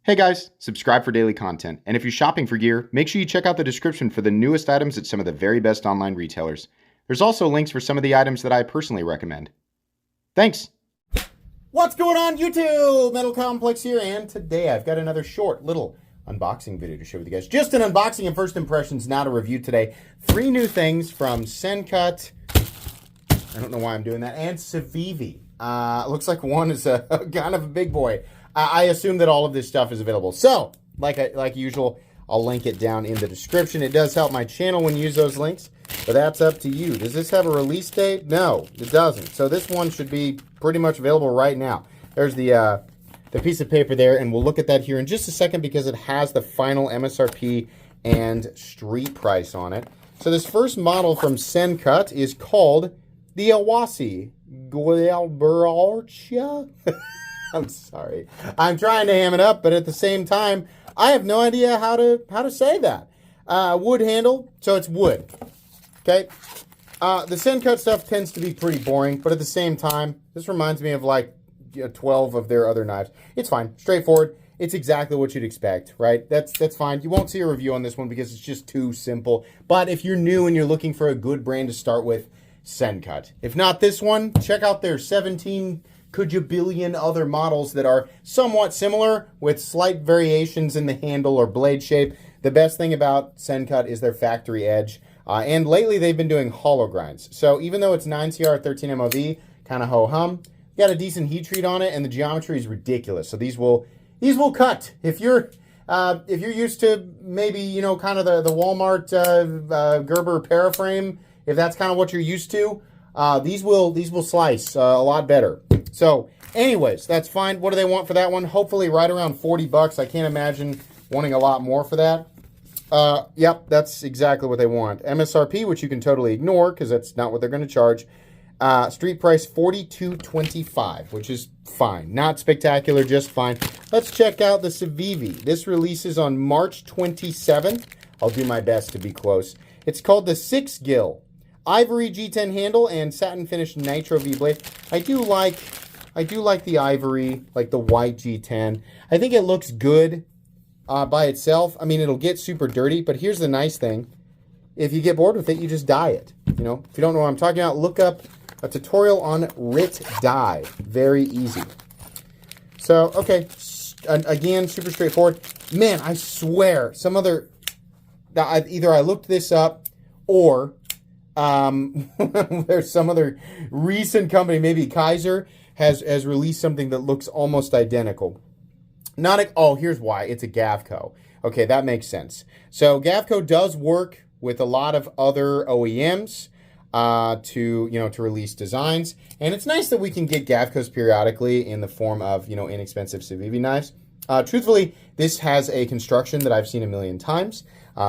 Hey guys, subscribe for daily content, and if you're shopping for gear, make sure you check out the description for the newest items at some of the very best online retailers. There's also links for some of the items that I personally recommend. Thanks! What's going on YouTube? Metal Complex here, and today I've got another short little unboxing video to share with you guys. Just an unboxing and first impressions, not a review today. 3 new things from Sencut, I don't know why I'm doing that, and Civivi. Looks like one is a kind of a big boy. I assume that all of this stuff is available. So, like usual, I'll link it down in the description. It does help my channel when you use those links, but that's up to you. Does this have a release date? No, it doesn't. So this one should be pretty much available right now. There's the piece of paper there, and we'll look at that here in just a second because it has the final MSRP and street price on it. So this first model from Sencut is called the Awassi. I'm sorry. I'm trying to ham it up, but at the same time, I have no idea how to say that. Wood handle, so it's wood. Okay. The Sencut stuff tends to be pretty boring, but at the same time, this reminds me of like 12 of their other knives. It's fine, straightforward. It's exactly what you'd expect, right? That's fine. You won't see a review on this one because it's just too simple. But if you're new and you're looking for a good brand to start with, Sencut. If not this one, check out their 17 billion other models that are somewhat similar with slight variations in the handle or blade shape. The best thing about Sencut is their factory edge. And lately they've been doing hollow grinds. So even though it's 9CR 13 MOV, kind of ho-hum, got a decent heat treat on it and the geometry is ridiculous. So these will cut. If you're used to maybe, you know, kind of the Walmart Gerber paraframe, if that's kind of what you're used to, these will slice a lot better. So, anyways, that's fine. What do they want for that one? Hopefully right around 40 bucks. I can't imagine wanting a lot more for that. Yep, that's exactly what they want. MSRP, which you can totally ignore because that's not what they're going to charge. Street price $42.25, which is fine. Not spectacular, just fine. Let's check out the Civivi. This releases on March 27th. I'll do my best to be close. It's called the Sixgill. Ivory G10 handle and satin finished nitro V blade. I do like the ivory, like the white G10. I think it looks good by itself. I mean, it'll get super dirty, but here's the nice thing. If you get bored with it, you just dye it. You know, if you don't know what I'm talking about, look up a tutorial on RIT dye. Very easy. So, okay, again, super straightforward. Man, I swear, either I looked this up or there's some other recent company, maybe Kaiser, has released something that looks almost identical. Oh, here's why. It's a Gavco. Okay, that makes sense. So Gavco does work with a lot of other OEMs to release designs. And it's nice that we can get Gavcos periodically in the form of, inexpensive Civivi knives. Truthfully, this has a construction that I've seen a million times.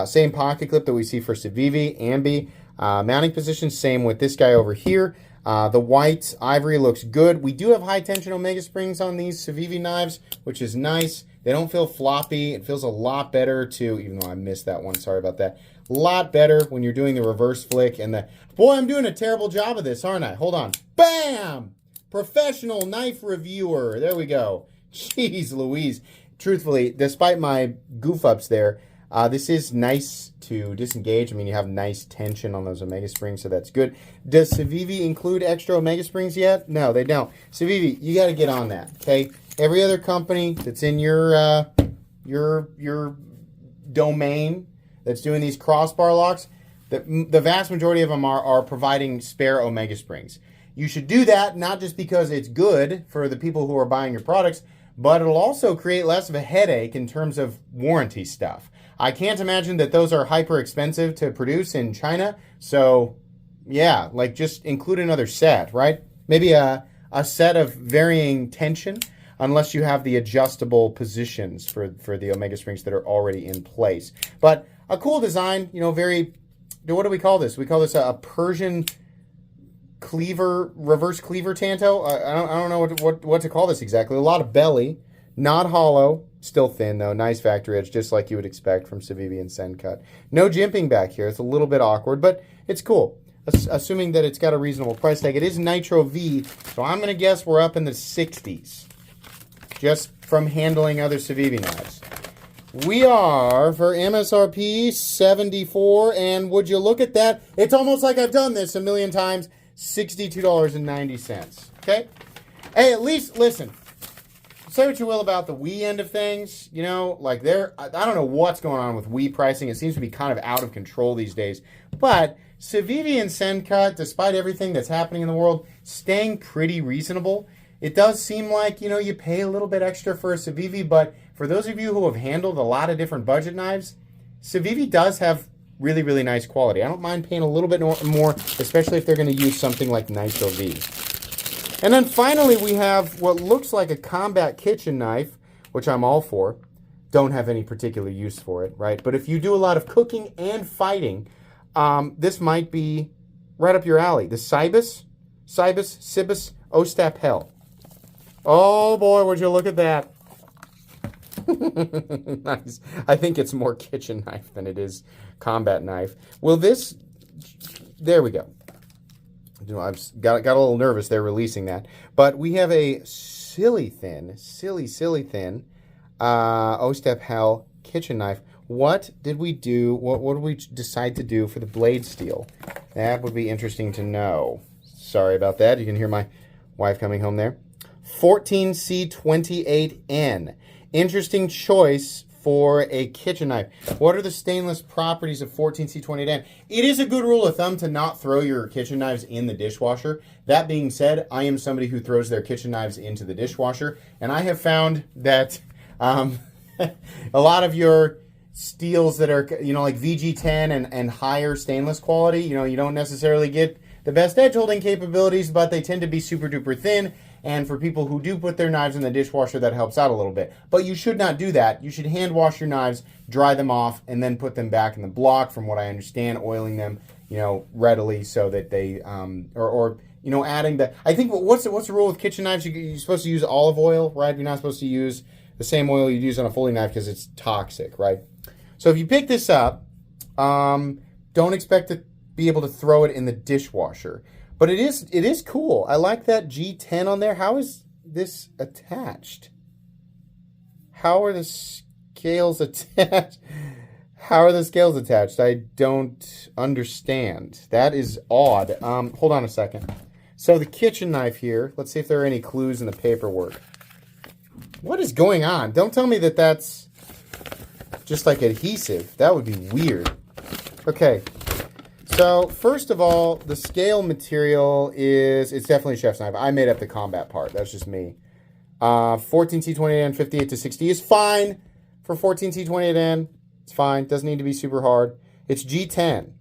Same pocket clip that we see for Civivi, Ambi. Mounting position, same with this guy over here. The white ivory looks good. We do have high tension omega springs on these Civivi knives, which is nice. They don't feel floppy. It feels a lot better even though I missed that one, sorry about that. A lot better when you're doing the reverse flick and boy, I'm doing a terrible job of this, aren't I? Hold on. Bam! Professional knife reviewer. There we go. Jeez Louise. Truthfully, despite my goof ups there, this is nice to disengage. I mean, you have nice tension on those omega springs, so that's good. Does Civivi include extra omega springs yet? No, they don't. Civivi, you got to get on that, okay? Every other company that's in your domain that's doing these crossbar locks, the vast majority of them are providing spare omega springs. You should do that, not just because it's good for the people who are buying your products, but it'll also create less of a headache in terms of warranty stuff. I can't imagine that those are hyper expensive to produce in China. So yeah, like just include another set, right? Maybe a set of varying tension, unless you have the adjustable positions for the omega springs that are already in place. But a cool design, what do we call this? We call this a Persian cleaver, reverse cleaver tanto. I don't know what to call this exactly. A lot of belly, not hollow. Still thin, though. Nice factory edge, just like you would expect from Civivi and Sencut. No jimping back here. It's a little bit awkward, but it's cool. Assuming that it's got a reasonable price tag. It is Nitro V, so I'm going to guess we're up in the 60s. Just from handling other Civivi knives. We are, for MSRP, $74, and would you look at that? It's almost like I've done this a million times, $62.90, okay? Hey, at least, listen, say what you will about the Wii end of things, you know, like I don't know what's going on with Wii pricing. It seems to be kind of out of control these days, but Civivi and Sencut, despite everything that's happening in the world, staying pretty reasonable. It does seem like, you know, you pay a little bit extra for a Civivi, but for those of you who have handled a lot of different budget knives, Civivi does have really, really nice quality. I don't mind paying a little bit more, especially if they're going to use something like Nitro V. And then finally, we have what looks like a combat kitchen knife, which I'm all for. Don't have any particular use for it, right? But if you do a lot of cooking and fighting, this might be right up your alley. The Cibus Ostap Hell. Oh boy, would you look at that. Nice. I think it's more kitchen knife than it is combat knife. Will this... There we go. I've got a little nervous there releasing that. But we have a silly thin Ostap Hell kitchen knife. What did we do? What did we decide to do for the blade steel? That would be interesting to know. Sorry about that. You can hear my wife coming home there. 14C28N. Interesting choice for a kitchen knife. What are the stainless properties of 14C28N? It is a good rule of thumb to not throw your kitchen knives in the dishwasher. That being said, I am somebody who throws their kitchen knives into the dishwasher, and I have found that a lot of your steels that are, you know, like VG10 and higher stainless quality, you know, you don't necessarily get the best edge holding capabilities, but they tend to be super duper thin. And for people who do put their knives in the dishwasher, that helps out a little bit. But you should not do that. You should hand wash your knives, dry them off, and then put them back in the block, from what I understand, oiling them, you know, readily so that they, or you know, adding the, I think, what's the rule with kitchen knives? You're supposed to use olive oil, right? You're not supposed to use the same oil you'd use on a folding knife because it's toxic, right? So if you pick this up, don't expect to be able to throw it in the dishwasher. But it is cool. I like that G10 on there. How is this attached? How are the scales attached? How are the scales attached? I don't understand. That is odd. Hold on a second. So the kitchen knife here. Let's see if there are any clues in the paperwork. What is going on? Don't tell me that that's just like adhesive. That would be weird. Okay. So, first of all, the scale material it's definitely a chef's knife. I made up the combat part. That's just me. 14C28N 58 to 60 is fine for 14C28N. It's fine. Doesn't need to be super hard. It's G10.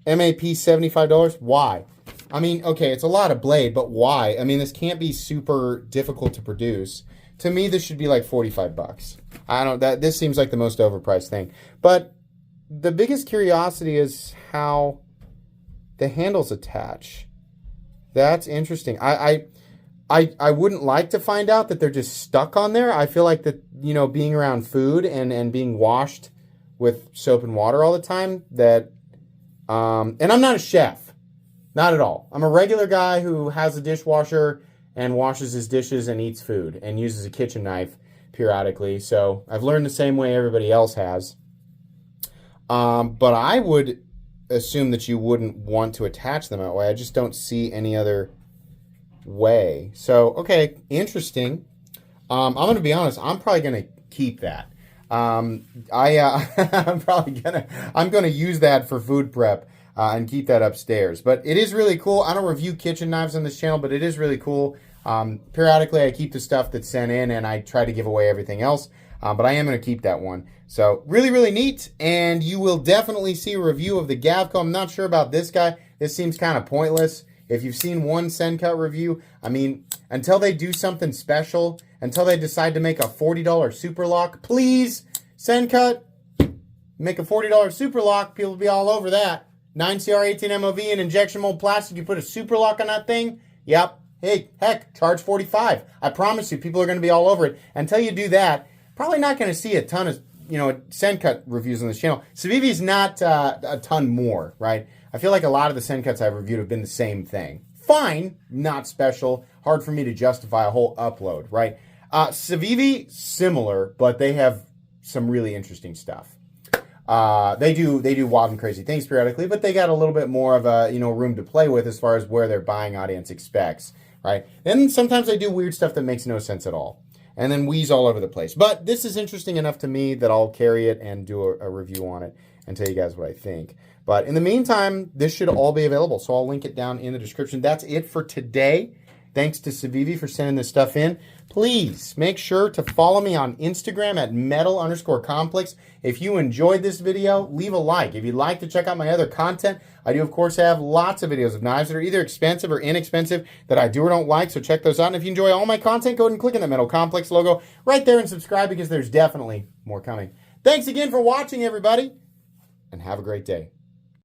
MAP $75. Why? I mean, okay, it's a lot of blade, but why? I mean, this can't be super difficult to produce. To me, this should be like 45 bucks. This seems like the most overpriced thing. But the biggest curiosity is how the handles attach. That's interesting. I wouldn't like to find out that they're just stuck on there. I feel like that, you know, being around food and being washed with soap and water all the time, that and I'm not a chef. Not at all. I'm a regular guy who has a dishwasher and washes his dishes and eats food and uses a kitchen knife periodically. So I've learned the same way everybody else has. But I would assume that you wouldn't want to attach them that way. I just don't see any other way. So, okay, interesting. I'm going to be honest. I'm probably going to keep that. I'm going to use that for food prep and keep that upstairs. But it is really cool. I don't review kitchen knives on this channel, but it is really cool. Periodically, I keep the stuff that's sent in, and I try to give away everything else. But I am going to keep that one. So really, really neat. And you will definitely see a review of the Gavco. I'm not sure about this guy. This seems kind of pointless. If you've seen one Sencut review, I mean, until they do something special, until they decide to make a $40 super lock, please, Sencut, make a $40 super lock. People will be all over that. 9CR 18 MOV and injection mold plastic. You put a super lock on that thing. Yep. Hey, heck, charge 45. I promise you, people are going to be all over it. Until you do that, probably not going to see a ton of, you know, Sencut reviews on this channel. Civivi's not a ton more, right? I feel like a lot of the Sencuts I've reviewed have been the same thing. Fine, not special. Hard for me to justify a whole upload, right? Civivi, similar, but they have some really interesting stuff. They do wild and crazy things periodically, but they got a little bit more of a room to play with as far as where their buying audience expects, right? Then sometimes they do weird stuff that makes no sense at all, and then wheeze all over the place. But this is interesting enough to me that I'll carry it and do a review on it and tell you guys what I think. But in the meantime, this should all be available, so I'll link it down in the description. That's it for today. Thanks to Civivi for sending this stuff in. Please make sure to follow me on Instagram at metal_complex. If you enjoyed this video, leave a like. If you'd like to check out my other content, I do, of course, have lots of videos of knives that are either expensive or inexpensive that I do or don't like, so check those out. And if you enjoy all my content, go ahead and click on the Metal Complex logo right there and subscribe because there's definitely more coming. Thanks again for watching, everybody, and have a great day.